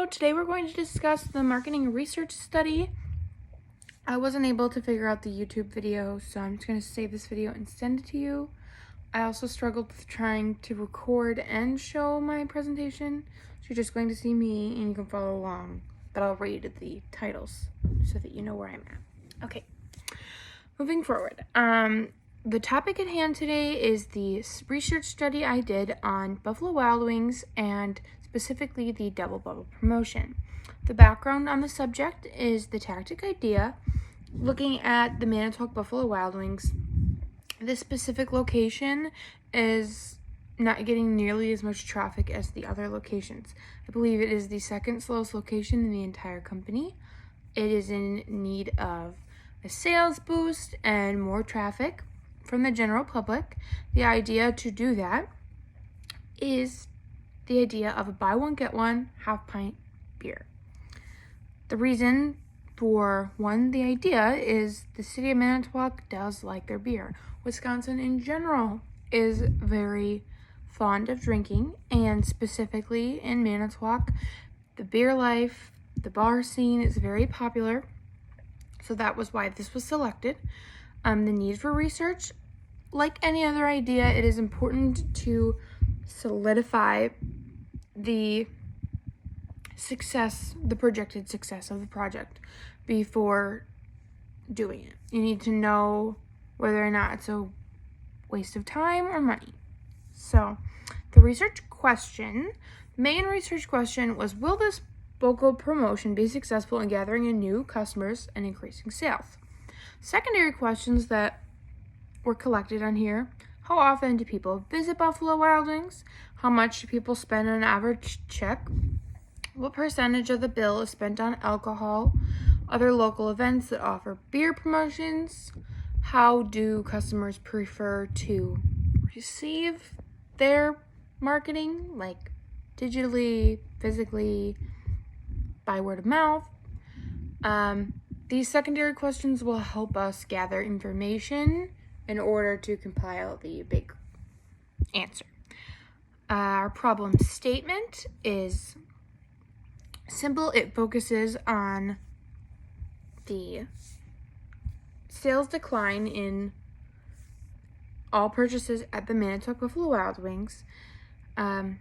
Hello, today we're going to discuss the marketing research study. I wasn't able to figure out the YouTube video, so I'm just going to save this video and send it to you. I also struggled with trying to record and show my presentation, so you're just going to see me and you can follow along, but I'll read the titles so that you know where I'm at. Okay, moving forward. The topic at hand today is the research study I did on Buffalo Wild Wings and specifically the Double Bubble promotion. The background on the subject is the tactic idea, looking at the Manitowoc Buffalo Wild Wings. This specific location is not getting nearly as much traffic as the other locations. I believe it is the second slowest location in the entire company. It is in need of a sales boost and more traffic from the general public. The idea to do that is the idea of a buy one get one half pint beer. The reason for the idea is the city of Manitowoc does like their beer. Wisconsin in general is very fond of drinking, and specifically in Manitowoc, the beer life, the bar scene is very popular. So that was why this was selected. The need for research, like any other idea, it is important to solidify the projected success of the project before doing it. You need to know whether or not it's a waste of time or money. So the main research question was, will this BOGO promotion be successful in gathering in new customers and increasing sales? Secondary questions that were collected on here: how often do people visit Buffalo Wild Wings? How much do people spend on an average check? What percentage of the bill is spent on alcohol? Other local events that offer beer promotions? How do customers prefer to receive their marketing, like digitally, physically, by word of mouth? These secondary questions will help us gather information in order to compile the big answer. Our problem statement is simple. It focuses on the sales decline in all purchases at the Manitowoc Buffalo Wild Wings. The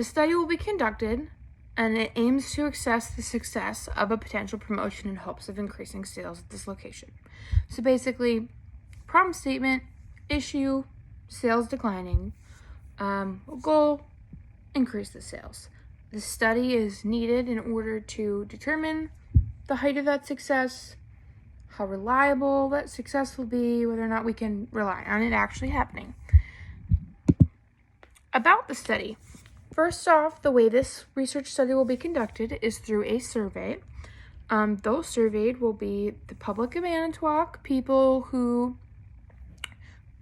study will be conducted, and it aims to assess the success of a potential promotion in hopes of increasing sales at this location. So basically, problem statement, issue, sales declining, goal, increase the sales. The study is needed in order to determine the height of that success, how reliable that success will be, whether or not we can rely on it actually happening. About the study. First off, the way this research study will be conducted is through a survey. Those surveyed will be the public of Manitowoc, people who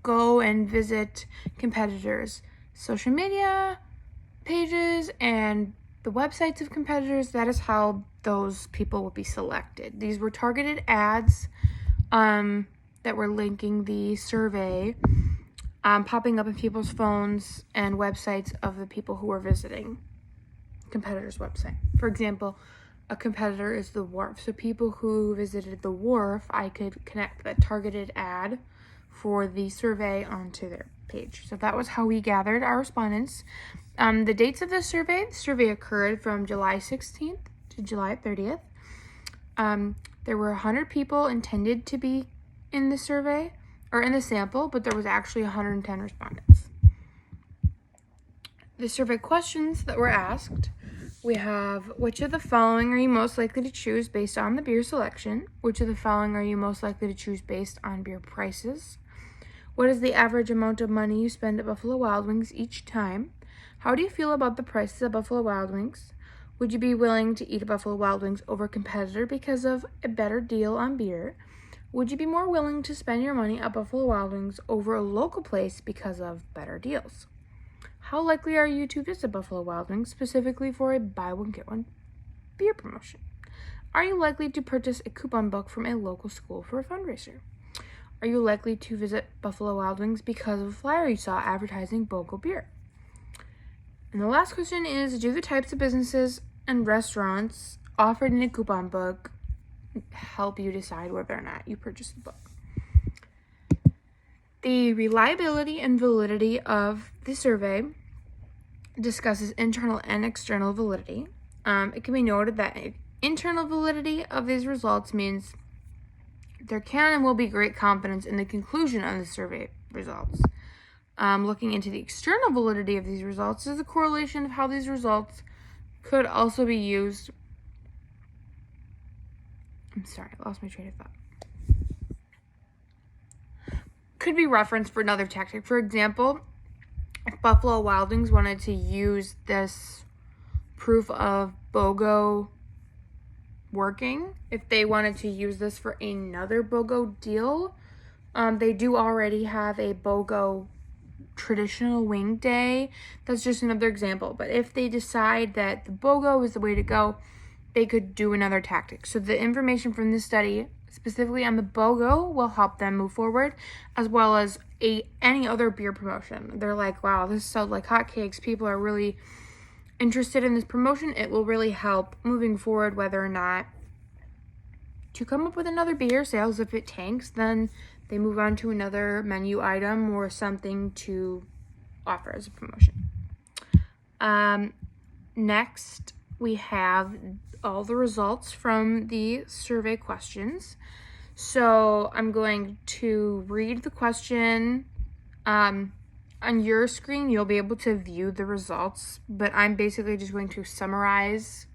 go and visit competitors' social media pages and the websites of competitors. That is how those people will be selected. These were targeted ads that were linking the survey, popping up in people's phones and websites of the people who were visiting competitors' website. For example, a competitor is the Wharf. So people who visited the Wharf, I could connect that targeted ad for the survey onto their page. So that was how we gathered our respondents. The dates of the survey occurred from July 16th to July 30th. There were 100 people intended to be in the survey or in the sample, but there was actually 110 respondents. The survey questions that were asked, we have: which of the following are you most likely to choose based on the beer selection? Which of the following are you most likely to choose based on beer prices? What is the average amount of money you spend at Buffalo Wild Wings each time? How do you feel about the prices at Buffalo Wild Wings? Would you be willing to eat at Buffalo Wild Wings over a competitor because of a better deal on beer? Would you be more willing to spend your money at Buffalo Wild Wings over a local place because of better deals? How likely are you to visit Buffalo Wild Wings specifically for a buy one get one beer promotion? Are you likely to purchase a coupon book from a local school for a fundraiser? Are you likely to visit Buffalo Wild Wings because of a flyer you saw advertising BOGO beer? And the last question is, do the types of businesses and restaurants offered in a coupon book help you decide whether or not you purchase the book. The reliability and validity of the survey discusses internal and external validity. It can be noted that internal validity of these results means there can and will be great confidence in the conclusion of the survey results. Looking into the external validity of these results is a correlation of how these results could also be used. I'm sorry, I lost my train of thought. Could be referenced for another tactic. For example, if Buffalo Wild Wings wanted to use this proof of BOGO working, if they wanted to use this for another BOGO deal, they do already have a BOGO traditional wing day. That's just another example. But if they decide that the BOGO is the way to go, they could do another tactic. So the information from this study, specifically on the BOGO, will help them move forward, as well as any other beer promotion. They're like, wow, this sold like hotcakes. People are really interested in this promotion. It will really help moving forward whether or not to come up with another beer. Sales, if it tanks, then they move on to another menu item or something to offer as a promotion. Next, we have all the results from the survey questions. So I'm going to read the question. On your screen, you'll be able to view the results, but I'm basically just going to summarize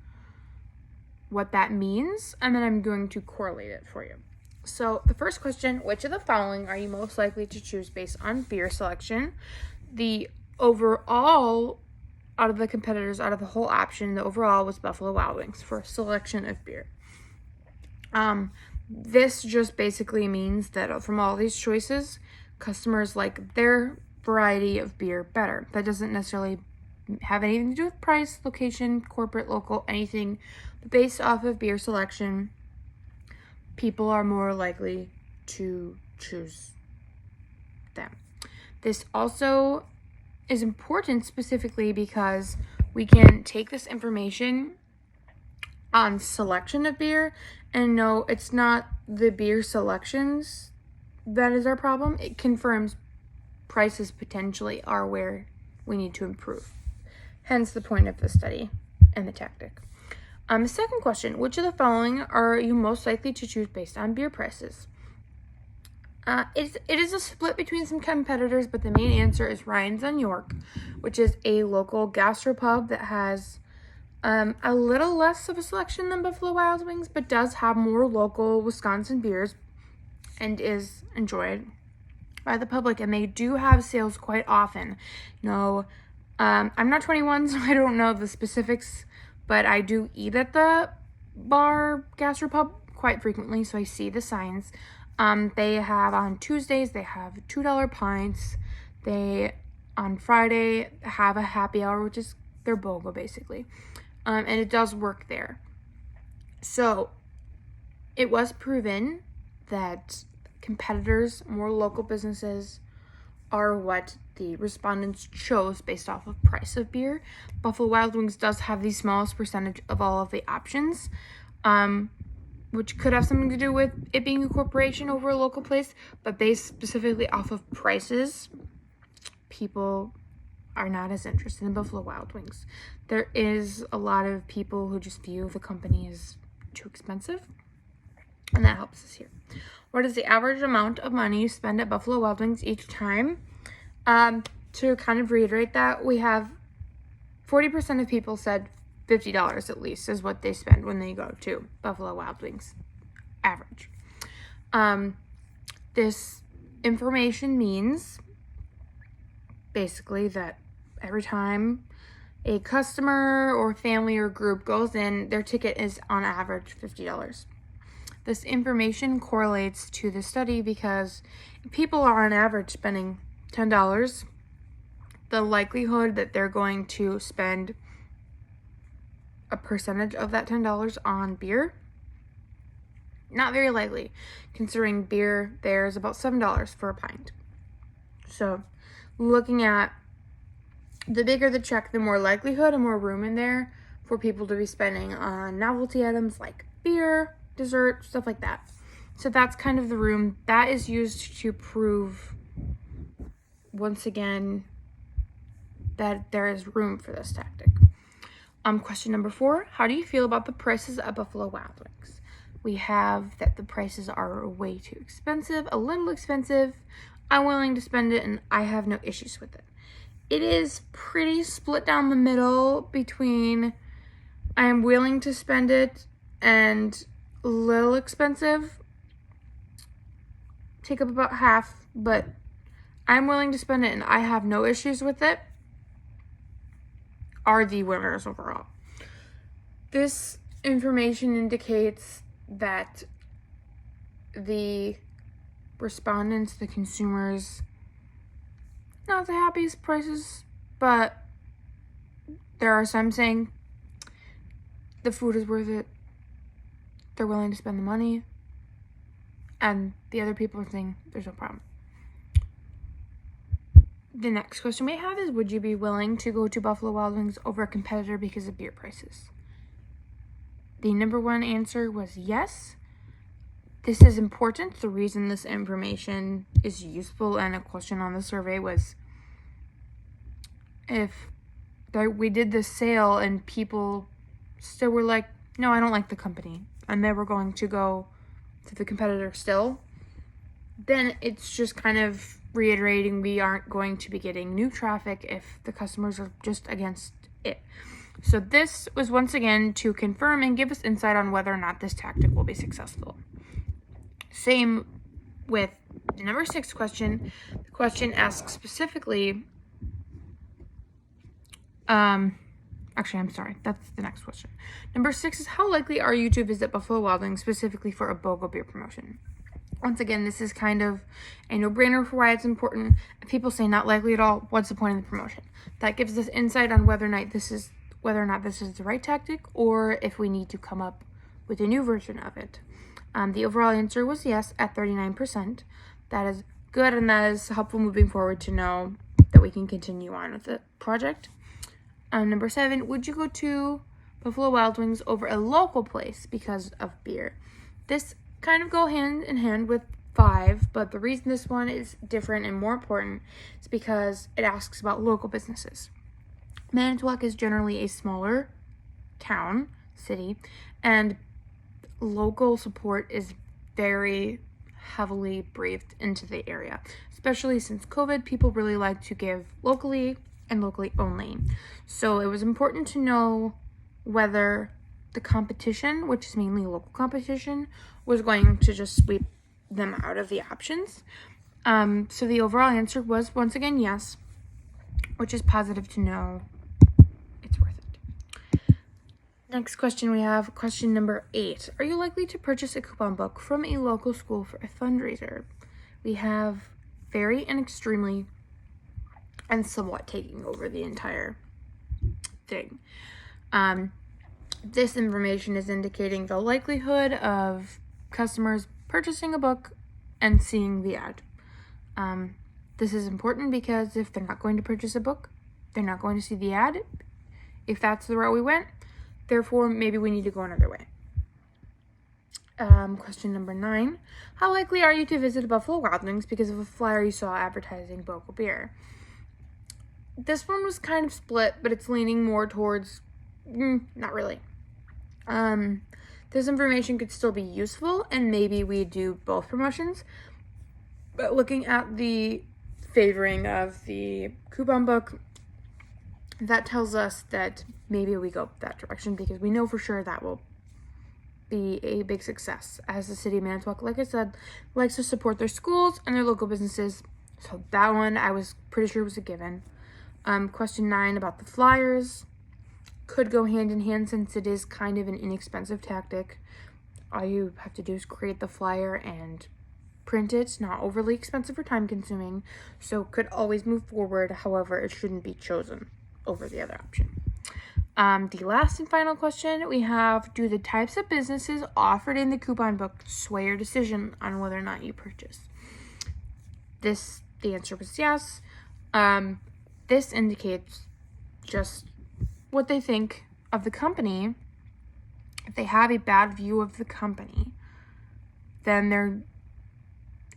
what that means, and then I'm going to correlate it for you. So the first question, which of the following are you most likely to choose based on beer selection? The overall, out of the competitors, out of the whole option, the overall was Buffalo Wild Wings for selection of beer. This just basically means that from all these choices, customers like their variety of beer better. That doesn't necessarily have anything to do with price, location, corporate, local, anything. But based off of beer selection, people are more likely to choose them. This also is important specifically because we can take this information on selection of beer and know it's not the beer selections that is our problem. It confirms prices potentially are where we need to improve. Hence the point of the study and the tactic. The second question, which of the following are you most likely to choose based on beer prices? It is a split between some competitors, but the main answer is Ryan's on York, which is a local gastropub that has a little less of a selection than Buffalo Wild Wings, but does have more local Wisconsin beers and is enjoyed by the public. And they do have sales quite often. I'm not 21, so I don't know the specifics, but I do eat at the bar gastropub quite frequently, so I see the signs. They have on Tuesdays, they have $2 pints. They, on Friday, have a happy hour, which is their BOGO, basically. And it does work there. So, it was proven that competitors, more local businesses, are what the respondents chose based off of price of beer. Buffalo Wild Wings does have the smallest percentage of all of the options, which could have something to do with it being a corporation over a local place, but based specifically off of prices, people are not as interested in Buffalo Wild Wings. There is a lot of people who just view the company as too expensive, and that helps us here. What is the average amount of money you spend at Buffalo Wild Wings each time? To kind of reiterate that, we have 40% of people said $50 at least is what they spend when they go to Buffalo Wild Wings. Average. This information means basically that every time a customer or family or group goes in, their ticket is on average $50. This information correlates to the study because if people are on average spending $10, the likelihood that they're going to spend a percentage of that $10 on beer, not very likely, considering beer there is about $7 for a pint. So looking at the bigger the check, the more likelihood and more room in there for people to be spending on novelty items like beer, dessert, stuff like that. So that's kind of the room that is used to prove, once again, that there is room for this tactic. Question number 4, how do you feel about the prices at Buffalo Wild Wings? We have that the prices are way too expensive, a little expensive, I'm willing to spend it, and I have no issues with it. It is pretty split down the middle between I am willing to spend it and a little expensive. Take up about half, but I'm willing to spend it and I have no issues with it, are the winners overall. This information indicates that the respondents, the consumers, not the happiest prices, but there are some saying the food is worth it, they're willing to spend the money, and the other people are saying there's no problem. The next question we have is, would you be willing to go to Buffalo Wild Wings over a competitor because of beer prices? The number 1 answer was yes. This is important. The reason this information is useful, and a question on the survey was if we did this sale and people still were like, no, I don't like the company, and they were going to go to the competitor still, then it's just kind of reiterating we aren't going to be getting new traffic if the customers are just against it. So this was once again to confirm and give us insight on whether or not this tactic will be successful. Same with the number 6 question. The question asks specifically, actually, I'm sorry, that's the next question. Number 6 is, how likely are you to visit Buffalo Wild Wings specifically for a BOGO beer promotion? Once again, this is kind of a no-brainer for why it's important. If people say not likely at all, what's the point of the promotion? That gives us insight on whether or not this is the right tactic, or if we need to come up with a new version of it. The overall answer was yes at 39%. That is good, and that is helpful moving forward to know that we can continue on with the project. Number 7, would you go to Buffalo Wild Wings over a local place because of beer? This kind of go hand in hand with 5, but the reason this one is different and more important is because it asks about local businesses. Manitowoc is generally a smaller town, city, and local support is very heavily breathed into the area. Especially since COVID, people really like to give locally and locally only. So it was important to know whether the competition, which is mainly local competition, was going to just sweep them out of the options. So the overall answer was once again yes, which is positive to know it's worth it. Next question we have, question number 8. Are you likely to purchase a coupon book from a local school for a fundraiser? We have very and extremely and somewhat taking over the entire thing. This information is indicating the likelihood of customers purchasing a book and seeing the ad. This is important because if they're not going to purchase a book, they're not going to see the ad. If that's the route we went, therefore, maybe we need to go another way. Question number 9. How likely are you to visit Buffalo Wild Wings because of a flyer you saw advertising BOGO beer? This one was kind of split, but it's leaning more towards, not really. This information could still be useful, and maybe we do both promotions. But looking at the favoring of the coupon book, that tells us that maybe we go that direction because we know for sure that will be a big success, as the city of Manitowoc, like I said, likes to support their schools and their local businesses. So that one I was pretty sure was a given. Question 9 about the flyers could go hand in hand since it is kind of an inexpensive tactic. All you have to do is create the flyer and print it. It's not overly expensive or time consuming, so could always move forward. However, it shouldn't be chosen over the other option. The last and final question we have, do the types of businesses offered in the coupon book sway your decision on whether or not you purchase? The answer was yes. This indicates just what they think of the company, if they have a bad view of the company, then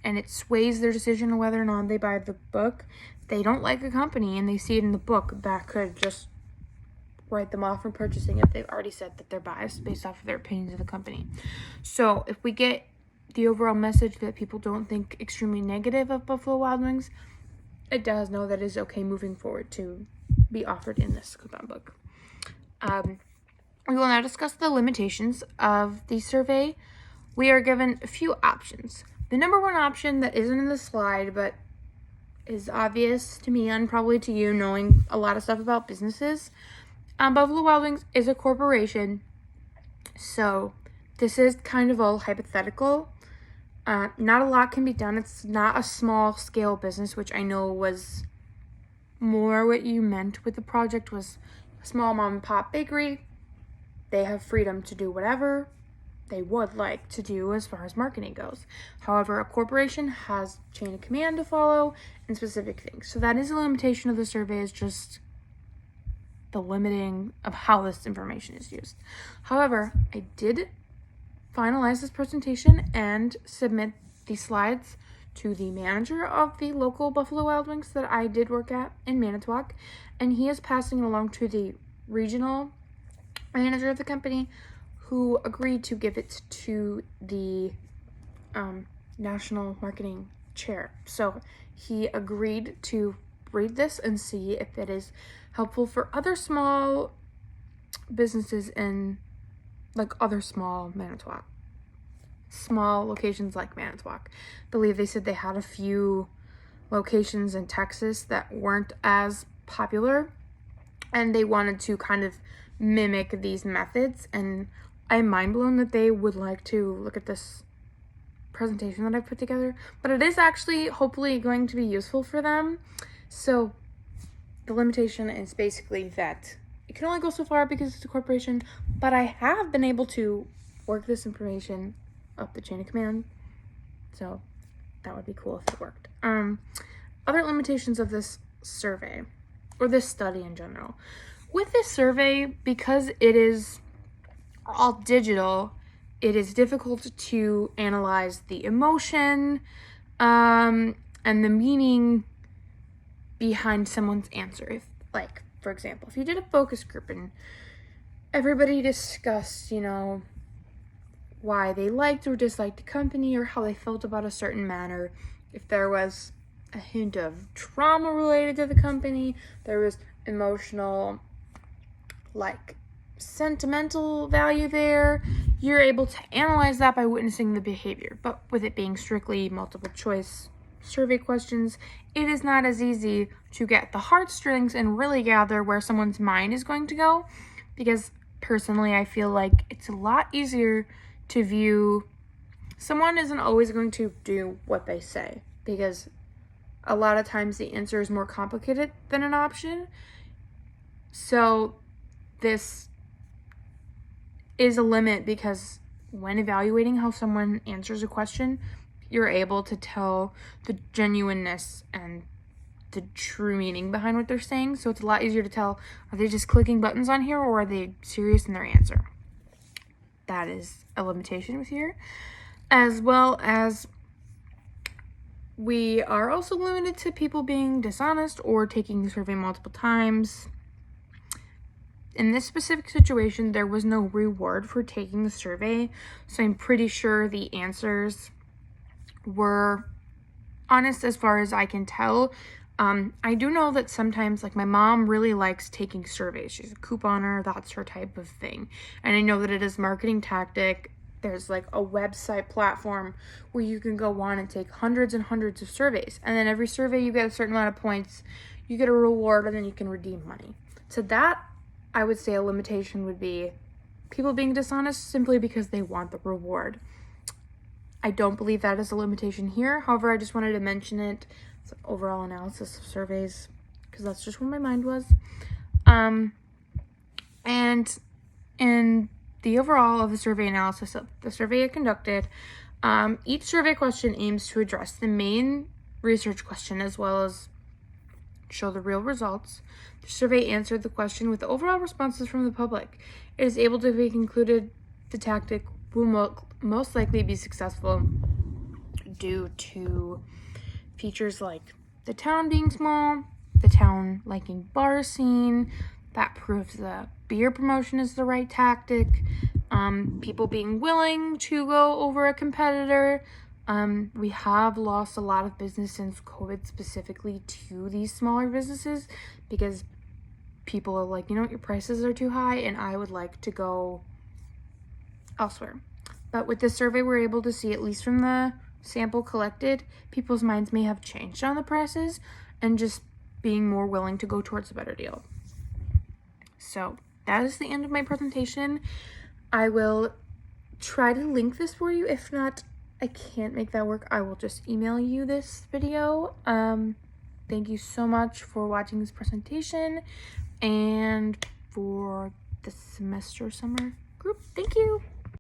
and it sways their decision on whether or not they buy the book. If they don't like a company and they see it in the book, that could just write them off from purchasing if they've already said that they're biased based off of their opinions of the company. So if we get the overall message that people don't think extremely negative of Buffalo Wild Wings, it does know that it is okay moving forward to be offered in this coupon book. We will now discuss the limitations of the survey. We are given a few options. The number one option that isn't in the slide but is obvious to me and probably to you, knowing a lot of stuff about businesses, Buffalo Wild Wings is a corporation, so this is kind of all hypothetical. Not a lot can be done. It's not a small scale business, which I know was more what you meant with the project, was a small mom and pop bakery. They have freedom to do whatever they would like to do as far as marketing goes. However, a corporation has chain of command to follow and specific things. So that is a limitation of the survey, is just the limiting of how this information is used. However, I did finalize this presentation and submit the slides to the manager of the local Buffalo Wild Wings that I did work at in Manitowoc, and he is passing it along to the regional manager of the company, who agreed to give it to the national marketing chair. So he agreed to read this and see if it is helpful for other small businesses in other small locations like Manitowoc. I believe they said they had a few locations in Texas that weren't as popular, and they wanted to kind of mimic these methods, and I'm mind blown that they would like to look at this presentation that I put together, but it is actually hopefully going to be useful for them. So the limitation is basically that it can only go so far because it's a corporation, but I have been able to work this information up the chain of command, so that would be cool if it worked. Other limitations of this survey, or this study in general. With this survey, because it is all digital, it is difficult to analyze the emotion and the meaning behind someone's answer. If, for example, if you did a focus group and everybody discussed, why they liked or disliked the company or how they felt about a certain matter, if there was a hint of trauma related to the company, there was emotional, sentimental value there, you're able to analyze that by witnessing the behavior. But with it being strictly multiple choice survey questions, it is not as easy to get the heartstrings and really gather where someone's mind is going to go, because personally I feel like it's a lot easier to view someone isn't always going to do what they say, because a lot of times the answer is more complicated than an option. So this is a limit, because when evaluating how someone answers a question, you're able to tell the genuineness and the true meaning behind what they're saying. So it's a lot easier to tell, are they just clicking buttons on here, or are they serious in their answer? That is a limitation with here. As well as we are also limited to people being dishonest or taking the survey multiple times. In this specific situation, there was no reward for taking the survey, so I'm pretty sure the answers were honest as far as I can tell. I do know that sometimes, my mom really likes taking surveys. She's a couponer, that's her type of thing. And I know that it is a marketing tactic. There's a website platform where you can go on and take hundreds and hundreds of surveys. And then every survey you get a certain amount of points, you get a reward, and then you can redeem money. So that, I would say, a limitation would be people being dishonest simply because they want the reward. I don't believe that is a limitation here. However, I just wanted to mention it. It's an overall analysis of surveys, because that's just where my mind was. And in the overall of the survey analysis of the survey I conducted, each survey question aims to address the main research question as well as show the real results. The survey answered the question with overall responses from the public. It is able to be concluded the tactic will most likely be successful due to features like the town being small, the town liking bar scene. That proves the beer promotion is the right tactic. People being willing to go over a competitor. We have lost a lot of business since COVID, specifically to these smaller businesses, because people are like, you know what, your prices are too high and I would like to go elsewhere. But with this survey, we're able to see, at least from the sample collected, people's minds may have changed on the prices and just being more willing to go towards a better deal. So that is the end of my presentation. I will try to link this for you. If not, I can't make that work. I will just email you this video. Thank you so much for watching this presentation and for the semester summer group. Thank you.